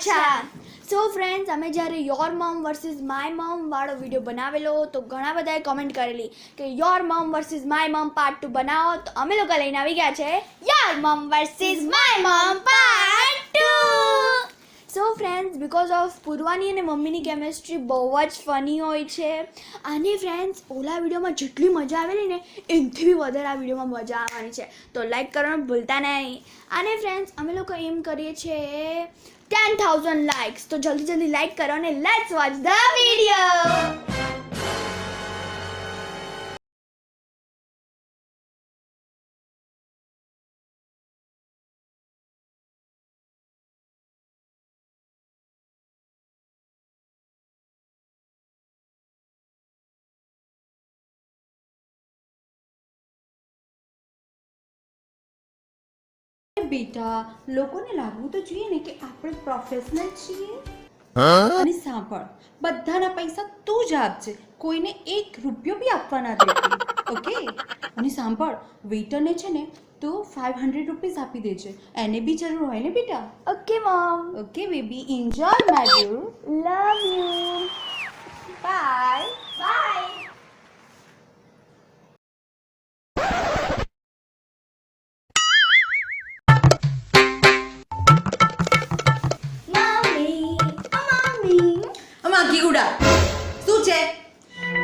અચ્છા so friends, અમે જ્યારે યોર મમ વર્સિસ માય મમ વાળો વિડીયો બનાવેલો તો ઘણા બધાએ કોમેન્ટ કરેલી કે your mom versus my mom part 2 બનાવો. તો અમે લોકો લઈને આવી ગયા છે your mom versus my mom part 2. So friends, because of પૂર્વાની અને મમ્મીની કેમેસ્ટ્રી બહુ જ ફની હોય છે. અને ફ્રેન્ડ્સ, ઓલા વિડીયોમાં જેટલી મજા આવેલી ને એનાથી બી વધારે આ વિડીયોમાં મજા આવવાની છે. તો લાઈક કરવાનું ભૂલતા નહીં. અને ફ્રેન્ડ્સ, અમે લોકો એમ કરીએ છીએ 10,000 લાઇક્સ. તો જલ્દી લાઈક કરો અને લેટ્સ વોચ ધ વિડીયો. બેટા, લોકોને લાગવું તો જોઈએ ને કે આપણે પ્રોફેશનલ છીએ. અને સાંભળ, બધાના પૈસા તું જ આપજે, કોઈને 1 રૂપિયો બી આપવા ના દેતી. ઓકે? અને સાંભળ, વેઇટરને છે ને તો 500 રૂપીસ આપી દેજે, એને બી જરૂર હોય ને બેટા. Okay mum. Okay baby, enjoy my dear. Love you. Bye. Bye. આમાં ગીગુડા શું છે?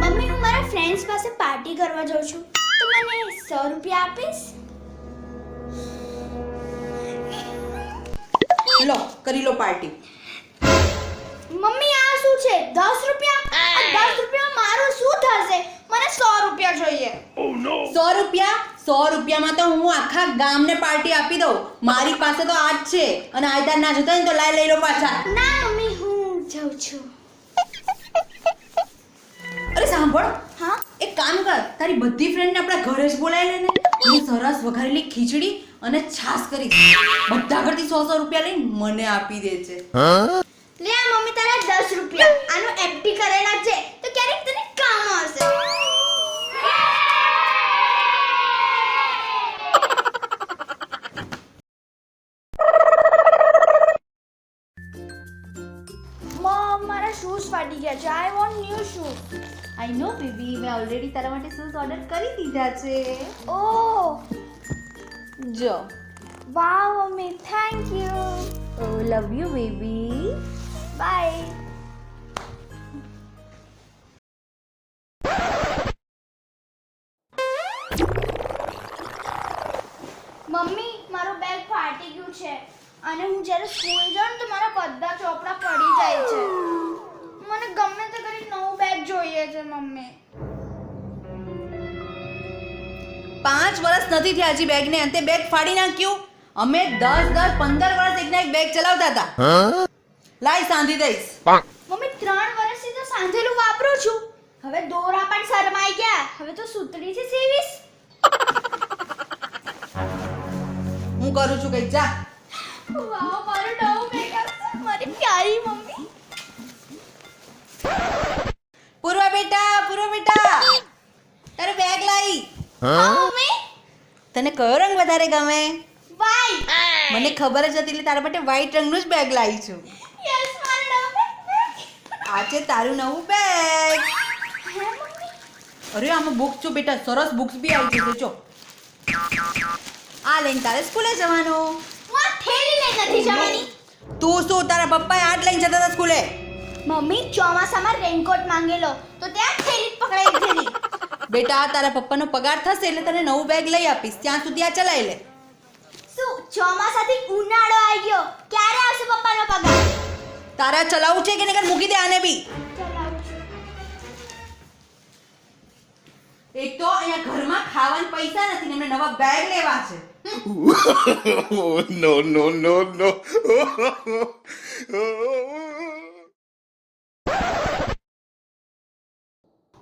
મમ્મી, હું મારા ફ્રેન્ડ્સ પાસે પાર્ટી કરવા જાઉં છું, તો મને 100 રૂપિયા આપીશ? લો, કરી લો પાર્ટી. મમ્મી, આ શું છે? 10 રૂપિયા? આ 10 રૂપિયા મારું શું થશે? મને 100 રૂપિયા જોઈએ. 100 રૂપિયા? 100 રૂપિયામાં તો હું આખા ગામને પાર્ટી આપી દઉં. મારી પાસે તો આ જ છે. અને આયતાર ના જોતા ને તો લઈ લો પાછા. ના મમ્મી, હું જાઉં છું. અરે સાંભળ, હા? એક કામ કર, તારી બધી ફ્રેન્ડને આપણા ઘરે જ બોલાવી લે ને. હું સરસ વઘારેલી ખીચડી અને છાશ કરીશ. બધા ઘરથી 100 રૂપિયા લઈને મને આપી દે છે. લે આ મમ્મી, તારા 10 રૂપિયા. આનું એફડી કરેલા છે તો ક્યારેક તને કામ આવશે. મમ, મારા શૂઝ ફાટી ગયા છે. I want new shoes. I know baby, મેં ઓલરેડી તારા માટે શૂઝ ઓર્ડર કરી દીધા છે. ઓહ જો. Wow mummy, thank you. Oh love you baby. Bye. Mummy, મારું બેગ ફાટી ગયું છે અને હું જ્યારે સ્કૂલ જાઉં તો મારા બધા ચોપડા પડી જાય છે. મને ગમે તે કરી નવું બેગ જોઈએ છે મમ્મી. 5 વર્ષ નથી થયા હજી બેગને, અંતે બેગ ફાડી નાખ્યું. અમે 10, 15 વર્ષ એકના એક બેગ ચલાવતા હતા. લાઈ સાંધી દઈશ. મમ્મી, 3 વર્ષથી તો સાંધેલું વાપરું છું. હવે દોરા પણ શરમાઈ ગયા. હવે તો સુતડીથી સીવીશ. હું કરું છું કઈ જા. વાવ, મારું નવું બેગ આવશે. મારી પ્યારી મમ્મી. પૂર્વા બેટા, તારું બેગ લાઈ. હા મમ્મી. તને કયો રંગ વધારે ગમે? વાઈટ. મને ખબર જ હતી એટલે તારા માટે વ્હાઈટ રંગનું જ બેગ લાવી છું. યસ, મારું નવું બેગ. આ છે તારું નવું બેગ. હે મમ્મી? અરે આમાં બુક્સ છો બેટા, સરસ બુક્સ બી આવી છે. જો આ લઈને તારે સ્કૂલે જવાનું. હું આ થેલી લઈને નથી જવાની. તું શું, તારા પપ્પાએ આ જ લઈને જતા હતા સ્કૂલે. મમ્મી, ચોમાસામાં રેનકોટ માંગેલો તો ત્યાં થેલી જ પકડાઈ દીધી. બેટા, તારા પપ્પાનો પગાર થશે એટલે તને નવું બેગ લઈ આપીશ. ત્યાં સુધી આ ચલાવી લે. શું ચોમાસાથી ઉનાળો આવી ગયો? ક્યારે આવશે પપ્પાનો પગાર? તારા ચલાવવું છે કે નકર મૂકી દે આને બી. ચલાવું છું. એક તો અહીંયા ઘરમાં ખાવાના પૈસા નથી ને એમને નવા બેગ લેવા છે. No, no, no, no.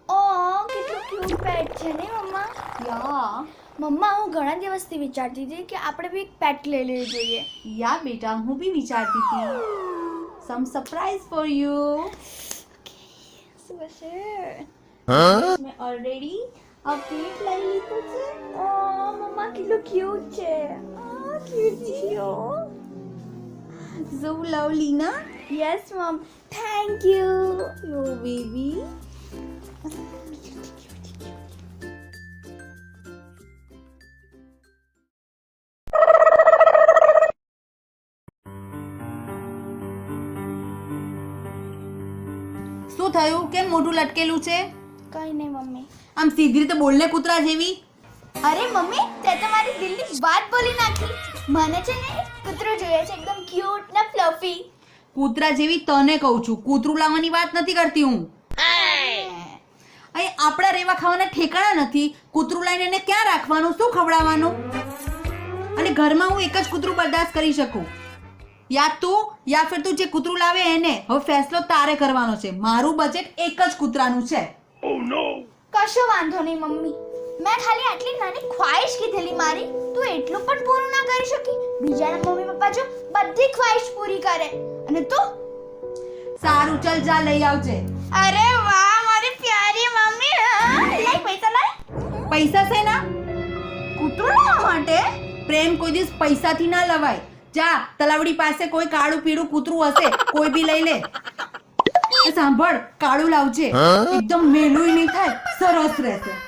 ઓહ, કેટલું ક્યુટ પેટ છે ને મમ્મા. યા મમ્મા, હું ઘણા દિવસથી વિચારતી હતી કે આપણે બી એક પેટ લઈ લેવું જોઈએ. યા બેટા, હું બી વિચારતી હતી. સમ સરપ્રાઈઝ ફોર યુ. શું હશે? મેં ઓલરેડી આ પેટ લઈ લીધું છે. ઓહ મમ્મા, કેટલું ક્યુટ છે. ક્યુટ છે. So lovely, na? યસ મમ, થેન્ક યુ. Oh, baby. શું થયું? કેમ મોઢું લટકેલું છે? કઈ નહીં મમ્મી. આમ સીધી રીતે બોલને કૂતરા જેવી. અરે મમ્મી, તે તો મારી દિલની વાત બોલી નાખી. મને છે ને કૂતરો જોઈએ છે, એકદમ ક્યુટ ને ફ્લફી. કૂતરા જેવી તને કહું છું, કૂતરું લાવવાની વાત નથી કરતી હું. અહીં આપણા રેવા ખાવાના ઠેકાણા નથી. કૂતરું લઈને એને ક્યાં રાખવાનું, શું ખવડાવવાનું? અને ઘરમાં હું એક જ કૂતરું બરદાસ્ત કરી શકું. યા તું યા ફિર તું જે કૂતરું લાવે એને. હવે ફેસલો તારે કરવાનો છે. મારું બજેટ એક જ કૂતરાનું છે. કશો વાંધો નહીં મમ્મી. મેં ખાલી આટલી નાની ખ્વાહિશ કીધેલી મારી, તું એટલું પણ પૂરું ના કરી શકી. બીજાના મમ્મી પપ્પા જો બધી ખ્વાહિશ પૂરી કરે અને તું? સારું, ચલ જા લઈ આવજે. અરે વાહ મારી પ્યારી મમ્મી. લઈ પૈસા લાય. પૈસા છે ના? કૂતરું લાવવા માટે? પ્રેમ કોઈ દિવસ પૈસાથી ના લવાય. જા, તલાવડી પાસે કોઈ કાળું પીળું કૂતરું હશે, કોઈ બી લઈ લે. એ સાંભળ, કાળું લાવજે. એકદમ મેલું નહીં થાય, સરસ રહેશે.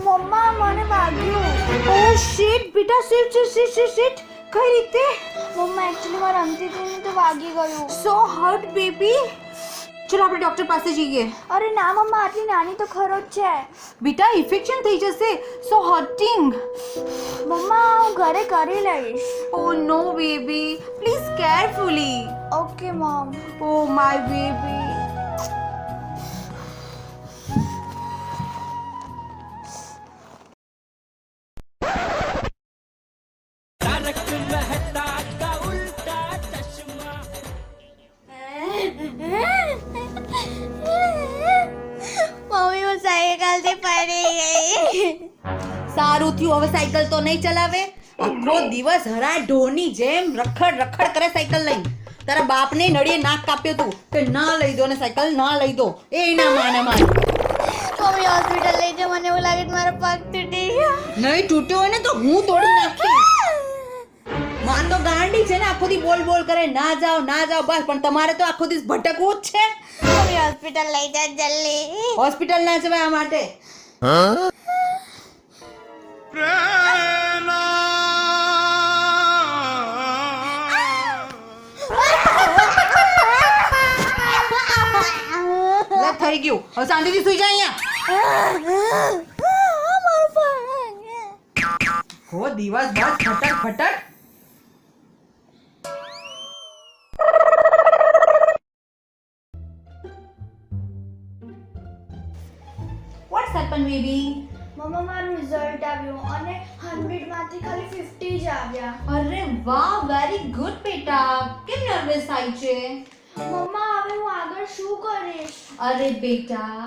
મમ્મા મને વાગ્યું. ઓ શિટ બેટા, શિટ. કઈ રીતે? મમ્મા એકચ્યુઅલી મારા અંતિથી તો વાગી ગયું. સો હર્ટ બેબી. ચલો આપણે ડોક્ટર પાસે જઈએ. અરે ના મમ્મા, આટલી નાની તો ખરો જ છે. બેટા ઇન્ફેક્શન થઈ જશે. સો હર્ટિંગ. મમ્મા હું ઘરે કરી લઈશ. ઓ નો બેબી, પ્લીઝ કેરફુલી. ઓકે મમ. Oh my baby. મમ્મી હું સાયકલથી પડી ગઈ. સારું થયું, હવે સાયકલ તો નહીં ચલાવે. આખો દિવસ હરાય ઢોરની જેમ રખડ કરે સાયકલ લઈને. તારા બાપને નળીએ નાક કાપ્યો તું કે ના લઈ દો ને સાયકલ ના લઈ દો. એ ના માને. મમ્મી હોસ્પિટલ લઈ જાઓ, મને એવું લાગે છે મારો પગ તૂટી ગયો. નહીં તૂટ્યો હોય ને તો હું તોડી નાખીશ. માં તો ગાંડી છે ને, આખો દી બોલ કરે ના જાઓ બસ. પણ તમારે તો આખો દિવસ ભટકવું જ છે. મમ્મી હોસ્પિટલ લઈ જા જલ્દી. હોસ્પિટલ ના જવાય આ માટે. લે, થઈ ગયું. હવે શાંતિથી સુઈ જા અહીંયા. હો દિવસ બસ ફટક. What's happened, baby? મમ્મા મારું રિઝલ્ટ આવ્યું અને 100 માંથી ખાલી 50 જ આવ્યા. અરે વાહ, વેરી ગુડ બેટા. કેમ નર્વસ થાય છે? મમ્મા હવે હું આગળ શું કરીશ? અરે બેટા,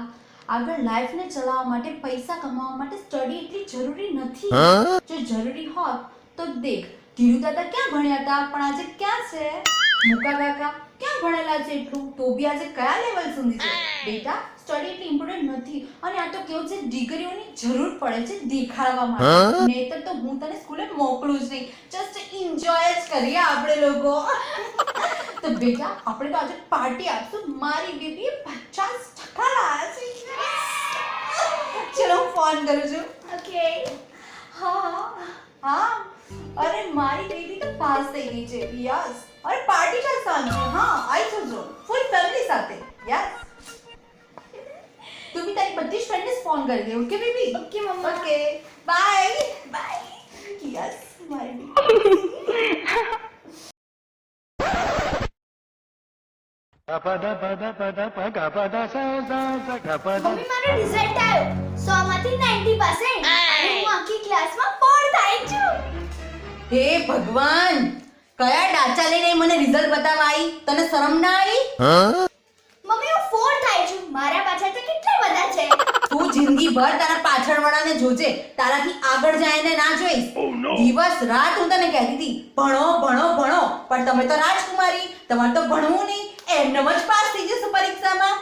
આગળ લાઈફને ચલાવવા માટે, પૈસા કમાવા માટે સ્ટડી એટલી જરૂરી નથી. જો જરૂરી હોત તો દેખ, ધીરુ દાદા ક્યાં ભણ્યા હતા પણ આજે ક્યાં છે? મુકા કાકા ક્યાં ભણેલા છે એટલું તો બી આજે કયા લેવલ સુધી છે? બેટા સ્ટડી એટલી ઇમ્પોર્ટન્ટ નથી. અને આ તો કેવું છે, ડિગ્રીઓની જરૂર પડે છે દેખાડવા માટે. નહીતર તો હું તને સ્કૂલે મોકલું જ નહીં. જસ્ટ એન્જોય જ કરીએ આપણે લોકો. તો બેટા આપણે તો આજે પાર્ટી આપશું. મારી બેબી 50% લાયા છે. ચલો હું ફોન કરું છું. ઓકે. હા. અરે મારી બેબી તો પાસ થઈ ગઈ છે. યસ. અરે પાર્ટી છે સાંજે. હા આવી જજો ફૂલ ફેમિલી સાથે. યસ. તું બી તારી બધી જ ફ્રેન્ડને ફોન કરી દે. Okay baby? Okay mamma. Okay bye. Yes મારી બેબી. મમ્મી મારો રિઝલ્ટ આવ્યો 100 માંથી 90% અને હું આખી ક્લાસમાં 4 થાય છું. હે ભગવાન, કયા ડાચા લઈને મને રિઝલ્ટ બતાવવા આવી? તને શરમ ના આવી? મમ્મી હું 4 થાય છું. મારા પાછળ તો કેટલા બધા છે. તું જિંદગી ભર તારા પાછળવાળાને જોજે, તારાથી આગળ જાય ને ના જોઈશ. દિવસ રાત હું તને કહેતી હતી ભણો ભણો ભણો, પણ તમે તો રાજકુમારી, તમારે તો ભણવું નહીં. એમનેમ જ પાસ થઈ જશું પરીક્ષામાં.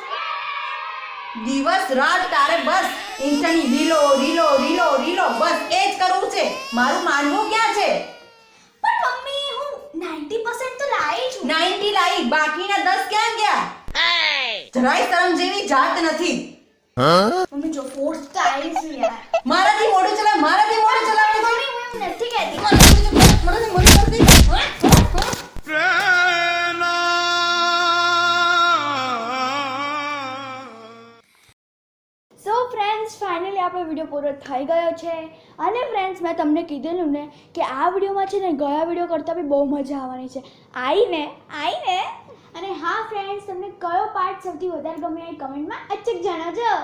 દિવસ રાત તારે બસ ઇન્સ્ટાની રીલો રીલો રીલો રીલો બસ એ જ કરવું છે. મારું માનવું ક્યાં છે? પણ મમ્મી હું 90% તો લાવી છું. 90 લાઈ, બાકીના 10 ક્યાં ગયા? જરાય શરમ જેવી જાત નથી. મમ્મી જો ફોર્સ તો આવી છું યાર. મારાથી મોઢું ચલાવ, મારાથી મોઢું ચલાવ. મમ્મી હું નથી કહેતી. મને મોઢું કરી દે. સો ફ્રેન્ડ્સ ફાઇનલી આપણો વિડીયો પૂરો થઈ ગયો છે. અને ફ્રેન્ડ્સ મેં તમને કીધેલું ને કે આ વિડીયોમાં છે ને ગયા વિડીયો કરતાં બી બહુ મજા આવવાની છે. આવીને અને હા ફ્રેન્ડ્સ, તમને કયો પાર્ટ સૌથી વધારે ગમ્યો એ કમેન્ટમાં અચૂક જણાવજો.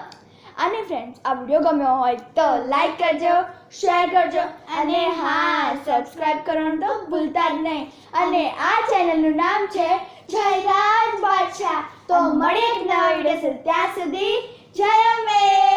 અને ફ્રેન્ડ્સ આ વિડીયો ગમ્યો હોય તો લાઈક કરજો, શેર કરજો અને હા સબસ્ક્રાઇબ કરવાનું તો ભૂલતા જ નહીં. અને આ ચેનલનું નામ છે જયરાજ બાદશાહ. તો મળીએ એક નવા વિડીયો સાથે. ત્યાં સુધી જય અંબે.